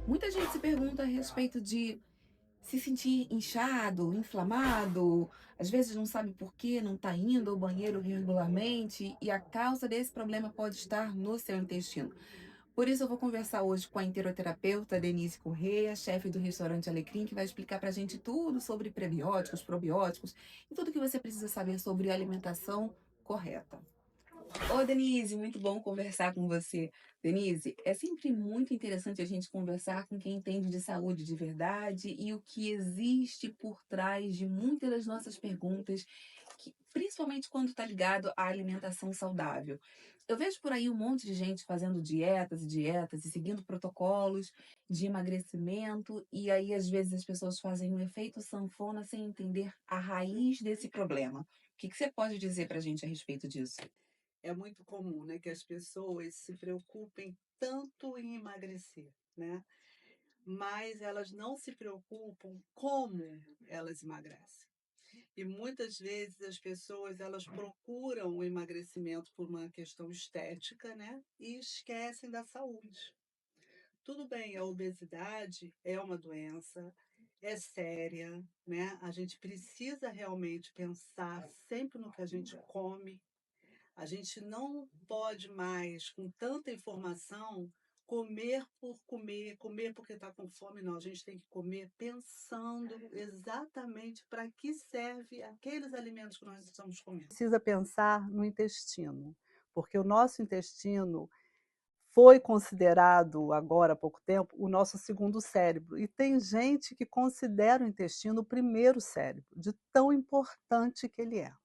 Muita gente se pergunta a respeito de se sentir inchado, inflamado, às vezes não sabe por que não está indo ao banheiro regularmente e a causa desse problema pode estar no seu intestino. Por isso eu vou conversar hoje com a enteroterapeuta Denise Correia, chefe do restaurante Alecrim, que vai explicar para a gente tudo sobre prebióticos, probióticos e tudo que você precisa saber sobre alimentação correta. Ô, Denise, muito bom conversar com você. Denise, é sempre muito interessante a gente conversar com quem entende de saúde de verdade e o que existe por trás de muitas das nossas perguntas, principalmente quando está ligado à alimentação saudável. Eu vejo por aí um monte de gente fazendo dietas e dietas e seguindo protocolos de emagrecimento, e aí às vezes as pessoas fazem um efeito sanfona sem entender a raiz desse problema. O que você pode dizer para a gente a respeito disso? É muito comum, né, que as pessoas se preocupem tanto em emagrecer, né? Mas elas não se preocupam como elas emagrecem. E muitas vezes as pessoas elas procuram o emagrecimento por uma questão estética, né? E esquecem da saúde. Tudo bem, a obesidade é uma doença, é séria, né? A gente precisa realmente pensar sempre no que a gente come, a gente não pode mais, com tanta informação, comer por comer, comer porque está com fome, não. A gente tem que comer pensando exatamente para que serve aqueles alimentos que nós estamos comendo. Precisa pensar no intestino, porque o nosso intestino foi considerado, agora há pouco tempo, o nosso segundo cérebro. E tem gente que considera o intestino o primeiro cérebro, de tão importante que ele é.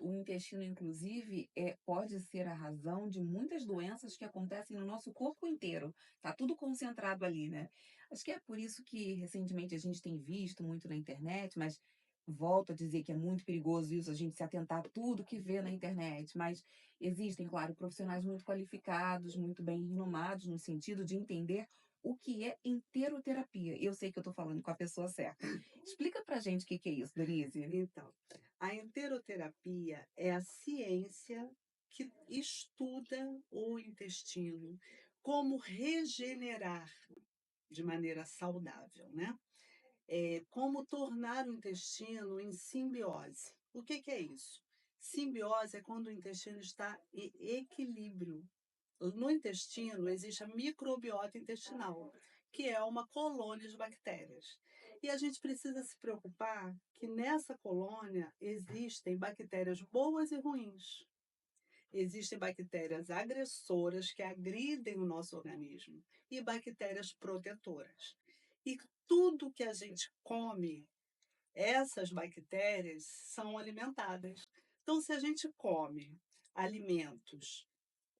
O intestino, inclusive, pode ser a razão de muitas doenças que acontecem no nosso corpo inteiro. Tá tudo concentrado ali, né? Acho que é por isso que recentemente a gente tem visto muito na internet, mas volto a dizer que é muito perigoso isso, a gente se atentar a tudo que vê na internet. Mas existem, claro, profissionais muito qualificados, muito bem renomados no sentido de entender o que é enteroterapia. Eu sei que eu estou falando com a pessoa certa. Explica pra gente o que que é isso, Denise. Então, a enteroterapia é a ciência que estuda o intestino, como regenerar de maneira saudável, né? Como tornar o intestino em simbiose. O que é isso? Simbiose é quando o intestino está em equilíbrio. No intestino existe a microbiota intestinal, que é uma colônia de bactérias. E a gente precisa se preocupar que nessa colônia existem bactérias boas e ruins. Existem bactérias agressoras que agridem o nosso organismo e bactérias protetoras. E tudo que a gente come, essas bactérias são alimentadas. Então, se a gente come alimentos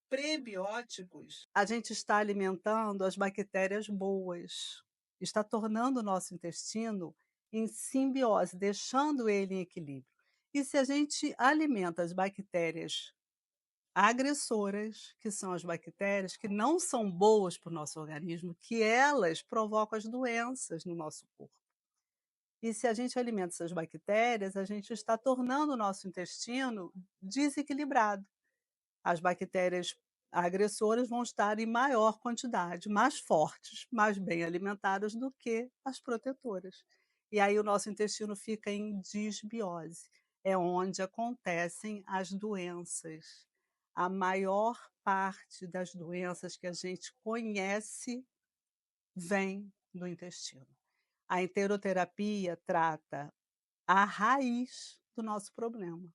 prebióticos, a gente está alimentando as bactérias boas, está tornando o nosso intestino em simbiose, deixando ele em equilíbrio. E se a gente alimenta as bactérias agressoras, que são as bactérias que não são boas para o nosso organismo, que elas provocam as doenças no nosso corpo. E se a gente alimenta essas bactérias, a gente está tornando o nosso intestino desequilibrado. As bactérias agressoras vão estar em maior quantidade, mais fortes, mais bem alimentadas do que as protetoras. E aí o nosso intestino fica em disbiose. É onde acontecem as doenças. A maior parte das doenças que a gente conhece vem do intestino. A enteroterapia trata a raiz do nosso problema.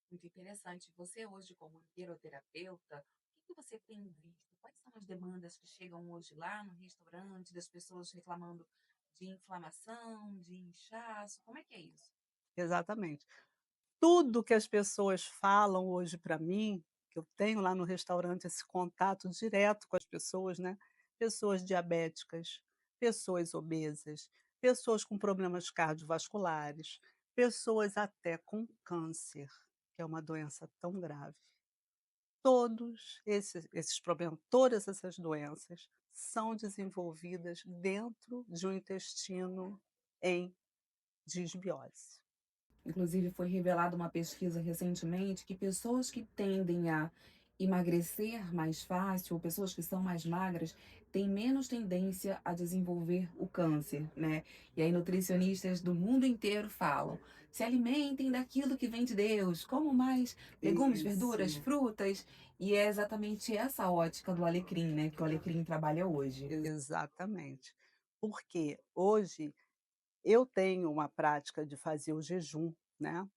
Muito interessante. Você hoje, como enteroterapeuta, o que você tem visto? Quais são as demandas que chegam hoje lá no restaurante, das pessoas reclamando de inflamação, de inchaço? Como é que é isso? Exatamente. Tudo que as pessoas falam hoje para mim, que eu tenho lá no restaurante esse contato direto com as pessoas, né? Pessoas diabéticas, pessoas obesas, pessoas com problemas cardiovasculares, pessoas até com câncer, que é uma doença tão grave. Todos esses problemas, todas essas doenças são desenvolvidas dentro de um intestino em disbiose. Inclusive, foi revelada uma pesquisa recentemente que pessoas que tendem a emagrecer mais fácil, ou pessoas que são mais magras, têm menos tendência a desenvolver o câncer, né. E aí nutricionistas do mundo inteiro falam: "Se alimentem daquilo que vem de Deus, comam mais legumes, verduras, Isso, frutas", e é exatamente essa ótica do alecrim, né, que o alecrim trabalha hoje. exatamente. Porque hoje eu tenho uma prática de fazer o jejum, né,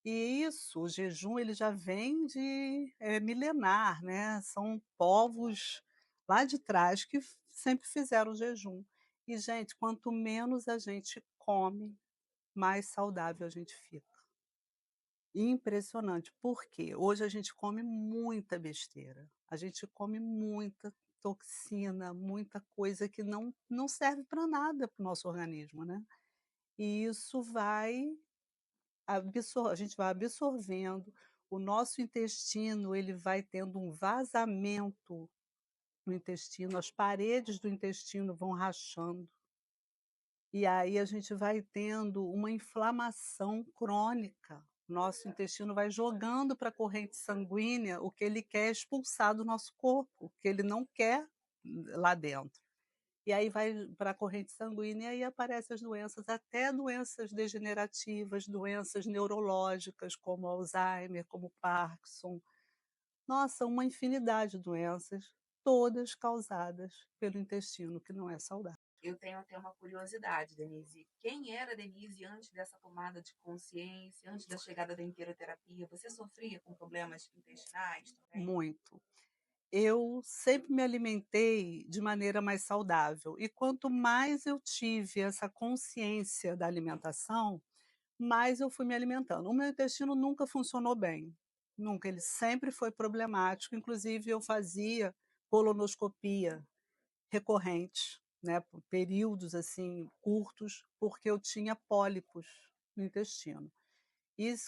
e isso, o jejum ele já vem de, milenar, né, são povos lá de trás que sempre fizeram jejum. E gente, quanto menos a gente come, mais saudável a gente fica. Impressionante, porque hoje a gente come muita besteira, a gente come muita toxina, muita coisa que não serve para nada para o nosso organismo, né. E isso vai a gente vai absorvendo, o nosso intestino ele vai tendo um vazamento no intestino, as paredes do intestino vão rachando, e aí a gente vai tendo uma inflamação crônica. Nosso intestino vai jogando para a corrente sanguínea o que ele quer expulsar do nosso corpo, o que ele não quer lá dentro. E aí vai para a corrente sanguínea e aí aparecem as doenças, até doenças degenerativas, doenças neurológicas, como Alzheimer, como Parkinson. Nossa, uma infinidade de doenças, todas causadas pelo intestino que não é saudável. Eu tenho até uma curiosidade, Denise. Quem era Denise antes dessa tomada de consciência, antes da chegada da interoterapia? Você sofria com problemas intestinais também? Muito. Eu sempre me alimentei de maneira mais saudável e quanto mais eu tive essa consciência da alimentação, mais eu fui me alimentando. O meu intestino nunca funcionou bem, nunca, ele sempre foi problemático, inclusive eu fazia colonoscopia recorrente, né, por períodos, assim, curtos, porque eu tinha pólipos no intestino.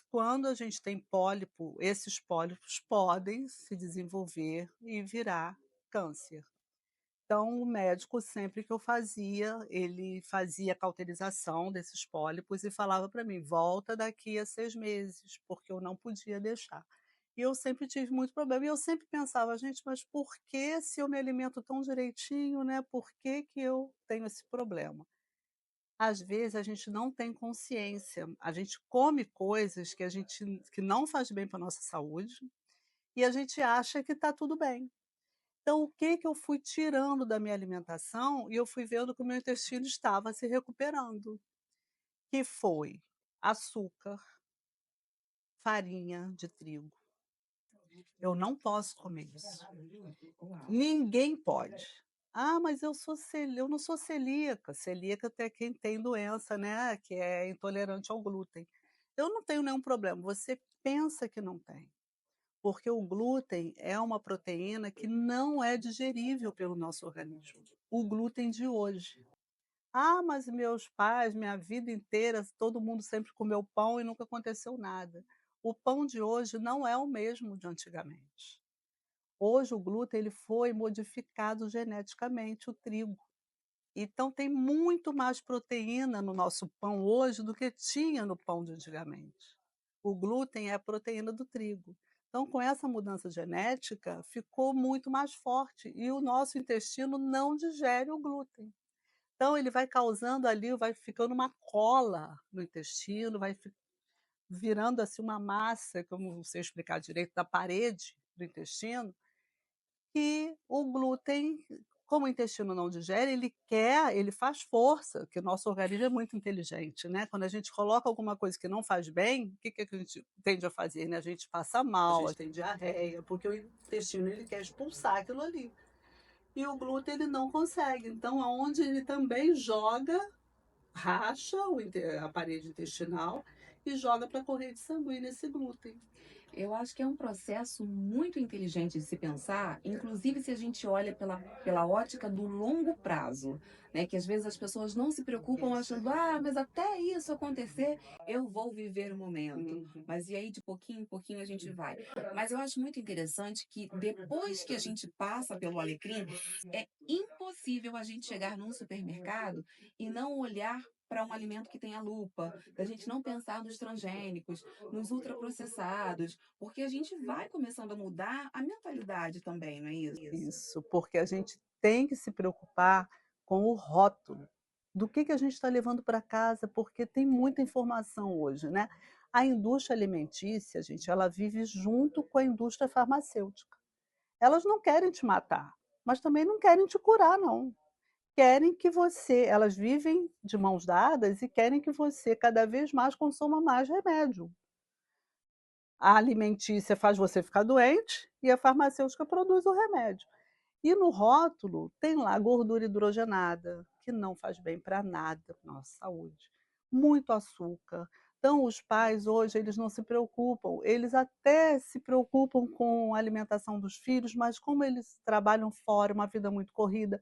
Quando a gente tem pólipo, esses pólipos podem se desenvolver e virar câncer. Então, o médico, sempre que eu fazia, ele fazia a cauterização desses pólipos e falava para mim: "Volta daqui a 6 meses", porque eu não podia deixar. E eu sempre tive muito problema, e eu sempre pensava: "Gente, mas por que se eu me alimento tão direitinho, né, por que que eu tenho esse problema?". Às vezes a gente não tem consciência, a gente come coisas que não faz bem para nossa saúde, e a gente acha que está tudo bem. Então, o que que eu fui tirando da minha alimentação e eu fui vendo que o meu intestino estava se recuperando, que foi açúcar, farinha de trigo. Eu não posso comer isso. Uau! Ninguém pode. "Ah, mas eu não sou celíaca", celíaca até quem tem doença, né, que é intolerante ao glúten. Eu não tenho nenhum problema, você pensa que não tem, porque o glúten é uma proteína que não é digerível pelo nosso organismo, o glúten de hoje. "Ah, mas meus pais, minha vida inteira, todo mundo sempre comeu pão e nunca aconteceu nada". O pão de hoje não é o mesmo de antigamente. Hoje o glúten ele foi modificado geneticamente, o trigo. Então tem muito mais proteína no nosso pão hoje do que tinha no pão de antigamente. O glúten é a proteína do trigo. Então, com essa mudança genética, ficou muito mais forte e o nosso intestino não digere o glúten. Então ele vai causando ali, vai ficando uma cola no intestino, virando assim uma massa, que eu não sei explicar direito, da parede do intestino, que o glúten, como o intestino não digere, ele faz força, que o nosso organismo é muito inteligente, né, quando a gente coloca alguma coisa que não faz bem, o que que a gente tende a fazer, né, a gente passa A mal, a gente gente tem tem diarreia, diarreia, porque o intestino ele quer expulsar aquilo ali. E o glúten ele não consegue, então aonde ele também joga, racha a parede intestinal e joga para a corrente sanguínea esse glúten. Eu acho que é um processo muito inteligente de se pensar, inclusive se a gente olha pela ótica do longo prazo, né? Que às vezes as pessoas não se preocupam Isso. achando, ah, mas até isso acontecer, eu vou viver o momento. Uhum. Mas e aí, de pouquinho em pouquinho, a gente vai. Mas eu acho muito interessante que depois que a gente passa pelo alecrim, é impossível a gente chegar num supermercado e não olhar para um alimento que tenha lupa, da gente não pensar nos transgênicos, nos ultraprocessados, porque a gente vai começando a mudar a mentalidade também, não é isso? Isso, porque a gente tem que se preocupar com o rótulo do que a gente está levando para casa, porque tem muita informação hoje, né? A indústria alimentícia, gente, ela vive junto com a indústria farmacêutica. Elas não querem te matar, mas também não querem te curar, não. Querem que você, elas vivem de mãos dadas e querem que você cada vez mais consuma mais remédio. A alimentícia faz você ficar doente e a farmacêutica produz o remédio. E no rótulo tem lá gordura hidrogenada, que não faz bem para nada para nossa saúde. Muito açúcar. Então os pais hoje eles não se preocupam, eles até se preocupam com a alimentação dos filhos, mas como eles trabalham fora, uma vida muito corrida,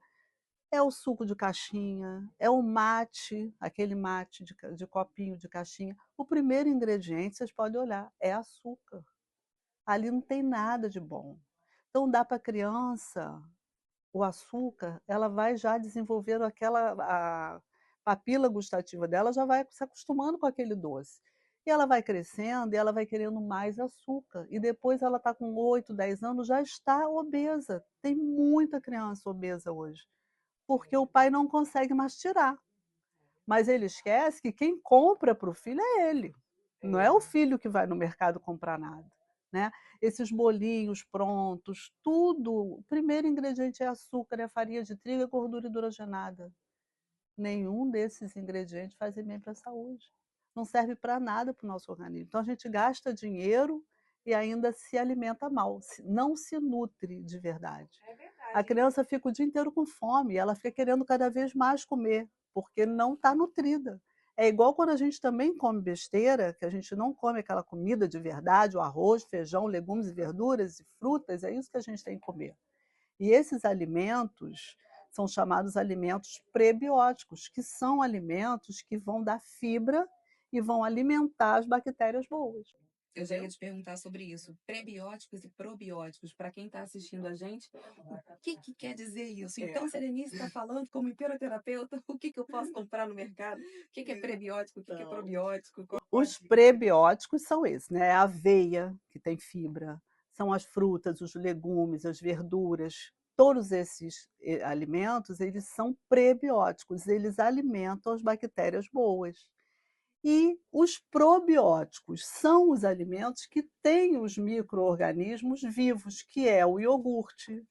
é o suco de caixinha, é o mate, aquele mate de copinho de caixinha. O primeiro ingrediente, vocês podem olhar, é açúcar. Ali não tem nada de bom. Então dá para a criança o açúcar, ela vai já desenvolvendo a papila gustativa dela, já vai se acostumando com aquele doce. E ela vai crescendo e ela vai querendo mais açúcar. E depois ela está com 8, 10 anos, já está obesa. Tem muita criança obesa hoje, porque o pai não consegue mais tirar. Mas ele esquece que quem compra para o filho é ele, não é o filho que vai no mercado comprar nada. Né? Esses bolinhos prontos, tudo, o primeiro ingrediente é açúcar, é farinha de trigo e gordura hidrogenada. Nenhum desses ingredientes faz bem para a saúde. Não serve para nada para o nosso organismo. Então a gente gasta dinheiro e ainda se alimenta mal, não se nutre de verdade. A criança fica o dia inteiro com fome, ela fica querendo cada vez mais comer, porque não está nutrida. É igual quando a gente também come besteira, que a gente não come aquela comida de verdade, o arroz, feijão, legumes e verduras e frutas, é isso que a gente tem que comer. E esses alimentos são chamados alimentos prebióticos, que são alimentos que vão dar fibra e vão alimentar as bactérias boas. Eu já ia te perguntar sobre isso. Prebióticos e probióticos, para quem está assistindo a gente, o que, que quer dizer isso? Então, Serenice está falando como hipnoterapeuta, o que, que eu posso comprar no mercado? O que, que é prebiótico, o que, que é probiótico? Os prebióticos são esses, né? A aveia, que tem fibra, são as frutas, os legumes, as verduras. Todos esses alimentos, eles são prebióticos, eles alimentam as bactérias boas. E os probióticos são os alimentos que têm os micro-organismos vivos, que é o iogurte,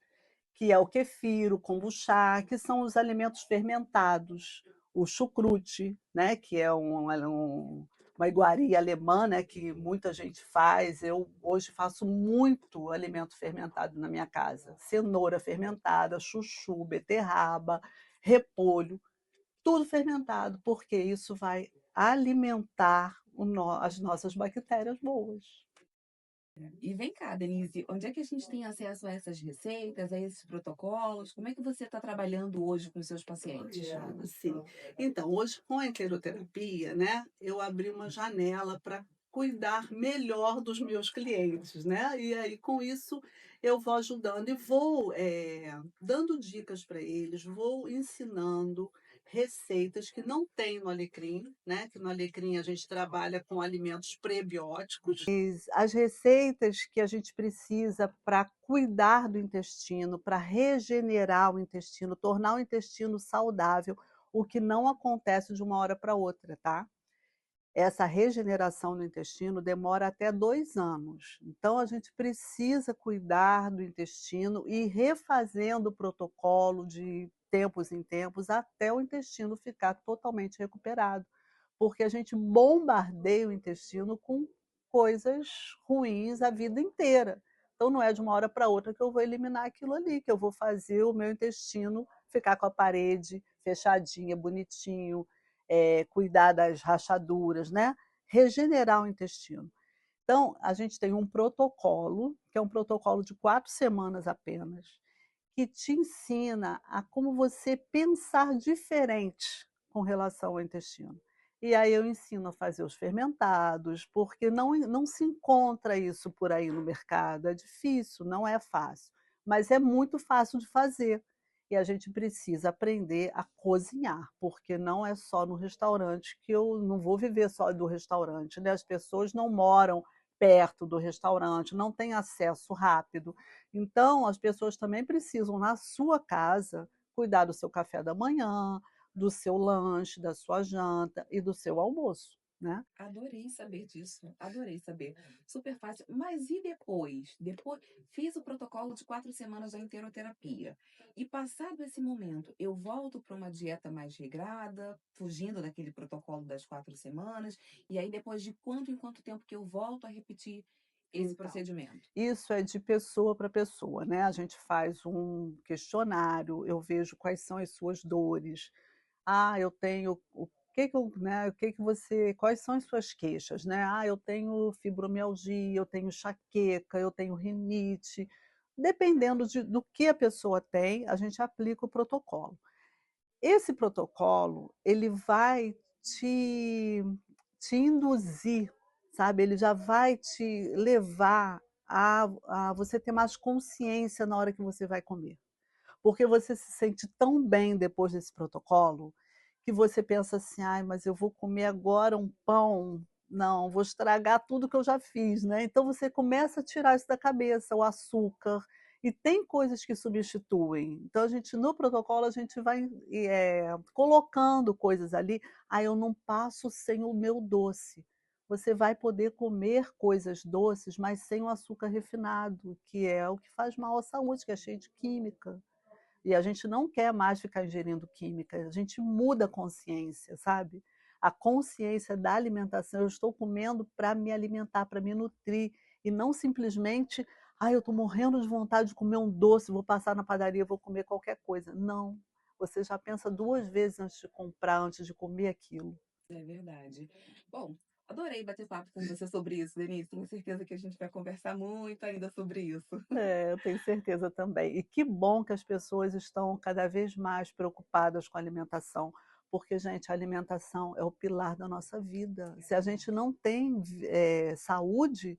que é o kefir, o kombucha, que são os alimentos fermentados, o chucrute, né, que é uma iguaria alemã, né, que muita gente faz. Eu hoje faço muito alimento fermentado na minha casa. Cenoura fermentada, chuchu, beterraba, repolho, tudo fermentado, porque isso vai alimentar as nossas bactérias boas. E vem cá, Denise, onde é que a gente tem acesso a essas receitas, a esses protocolos? Como é que você está trabalhando hoje com os seus pacientes? Sim. Então, hoje com a enteroterapia, né, eu abri uma janela para cuidar melhor dos meus clientes, né, e aí com isso eu vou ajudando e vou, dando dicas para eles, vou ensinando receitas que não tem no alecrim, né, que no alecrim a gente trabalha com alimentos prebióticos. As receitas que a gente precisa para cuidar do intestino, para regenerar o intestino, tornar o intestino saudável, o que não acontece de uma hora para outra, tá? Essa regeneração no intestino demora até 2 anos. Então, a gente precisa cuidar do intestino e ir refazendo o protocolo de tempos em tempos até o intestino ficar totalmente recuperado, porque a gente bombardeia o intestino com coisas ruins a vida inteira. Então, não é de uma hora para outra que eu vou eliminar aquilo ali, que eu vou fazer o meu intestino ficar com a parede fechadinha, bonitinho, cuidar das rachaduras, né? Regenerar o intestino. Então, a gente tem um protocolo, que é um protocolo de 4 semanas apenas, que te ensina a como você pensar diferente com relação ao intestino. E aí eu ensino a fazer os fermentados, porque não se encontra isso por aí no mercado, é difícil, não é fácil, mas é muito fácil de fazer. e a gente precisa aprender a cozinhar, porque não é só no restaurante que eu não vou viver só do restaurante, né, as pessoas não moram perto do restaurante, não têm acesso rápido. Então as pessoas também precisam, na sua casa, cuidar do seu café da manhã, do seu lanche, da sua janta e do seu almoço, né. Adorei saber disso, adorei saber. Super fácil. Mas e depois? Depois fiz o protocolo de 4 semanas da enteroterapia. E passado esse momento, eu volto para uma dieta mais regrada, fugindo daquele protocolo das 4 semanas, e aí depois de quanto em quanto tempo que eu volto a repetir esse Então, procedimento? isso é de pessoa para pessoa, né, a gente faz um questionário, eu vejo quais são as suas dores. Ah, eu tenho o que que eu, né, o que que você, quais são as suas queixas, né? Ah, eu tenho fibromialgia, eu tenho enxaqueca, eu tenho rinite. Dependendo do que a pessoa tem, a gente aplica o protocolo. Esse protocolo, ele vai te te induzir, sabe, ele já vai te levar a você ter mais consciência na hora que você vai comer. Porque você se sente tão bem depois desse protocolo, que você pensa assim: "Ai, mas eu vou comer agora um pão, não, vou estragar tudo que eu já fiz", né. Então você começa a tirar isso da cabeça, o açúcar, e tem coisas que substituem. Então a gente, no protocolo, a gente vai, colocando coisas ali. "Ah, eu não passo sem o meu doce". Você vai poder comer coisas doces, mas sem o açúcar refinado, que é o que faz mal à saúde, que é cheio de química. E a gente não quer mais ficar ingerindo química, a gente muda a consciência, sabe? A consciência da alimentação, eu estou comendo para me alimentar, para me nutrir, e não simplesmente, eu estou morrendo de vontade de comer um doce, vou passar na padaria, vou comer qualquer coisa. Não, você já pensa 2 vezes antes de comprar, antes de comer aquilo. É verdade. Bom, adorei bater papo com você sobre isso, Denise. Tenho certeza que a gente vai conversar muito ainda sobre isso. É, eu tenho certeza também. E que bom que as pessoas estão cada vez mais preocupadas com a alimentação, porque, gente, a alimentação é o pilar da nossa vida. Se a gente não tem saúde,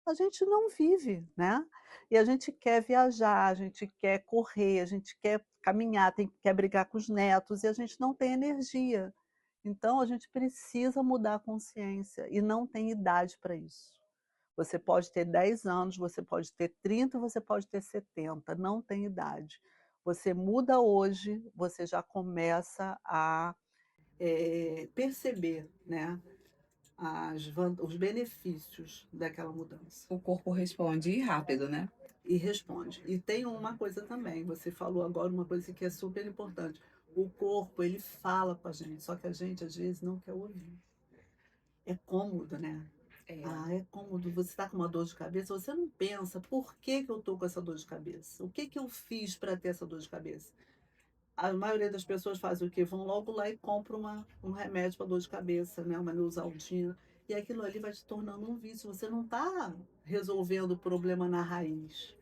a gente não vive, né? E a gente quer viajar, a gente quer correr, a gente quer caminhar, quer brigar com os netos e a gente não tem energia. Então, a gente precisa mudar a consciência e não tem idade para isso. Você pode ter 10 anos, você pode ter 30, você pode ter 70, não tem idade. Você muda hoje, você já começa a perceber, né, os benefícios daquela mudança. O corpo responde rápido, né? E responde. E tem uma coisa também, você falou agora uma coisa que é super importante. O corpo, ele fala com a gente, só que a gente às vezes não quer ouvir. É cômodo, né? É. É cômodo. Você está com uma dor de cabeça, você não pensa: "Por que que eu estou com essa dor de cabeça? O que que eu fiz para ter essa dor de cabeça?". A maioria das pessoas fazem o quê? Vão logo lá e compram um remédio para dor de cabeça, né, uma Neosaldina, e aquilo ali vai te tornando um vício, você não está resolvendo o problema na raiz.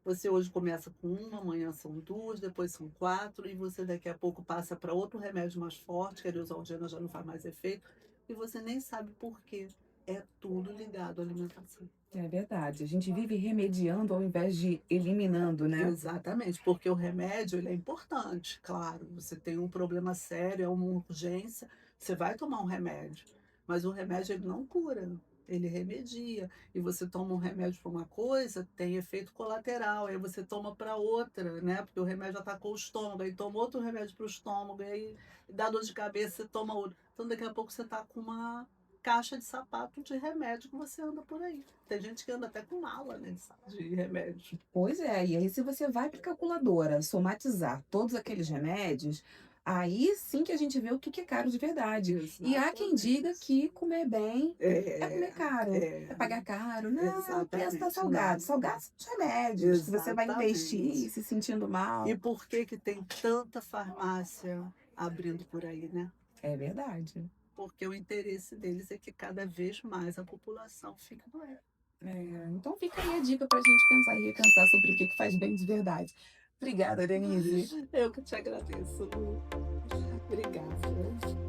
Você hoje começa com uma, amanhã são 2, depois são 4, e você daqui a pouco passa para outro remédio mais forte, que a Neosaldina já não faz mais efeito, e você nem sabe por quê. É tudo ligado à alimentação. É verdade. A gente vive remediando ao invés de eliminando, né? Exatamente, porque o remédio, ele é importante, claro. Você tem um problema sério, é uma urgência, você vai tomar um remédio, mas o remédio, ele não cura, ele remedia. E você toma um remédio para uma coisa, tem efeito colateral, aí você toma para outra, né? Porque o remédio atacou o estômago, aí toma outro remédio para o estômago, e aí dá dor de cabeça, você toma outro. Então daqui a pouco você está com uma caixa de sapato de remédio que você anda por aí. Tem gente que anda até com mala, né, de remédio. Pois é, e aí se você vai para calculadora somatizar todos aqueles remédios, aí sim que a gente vê o que que é caro de verdade. E há quem diga Exatamente. que comer bem é comer É, caro, é é, pagar caro. Não, o preço tá exatamente, salgado. não. Salgado são os remédios que você vai investir Exatamente. se sentindo E mal. por que que tem tanta farmácia abrindo por aí, né? É verdade. Porque o interesse deles é que cada vez mais a população fique doente. É, então fica aí a dica para a gente pensar e repensar sobre o que que faz bem de verdade. Obrigada, Denise. Eu que te agradeço, Lu. Obrigada.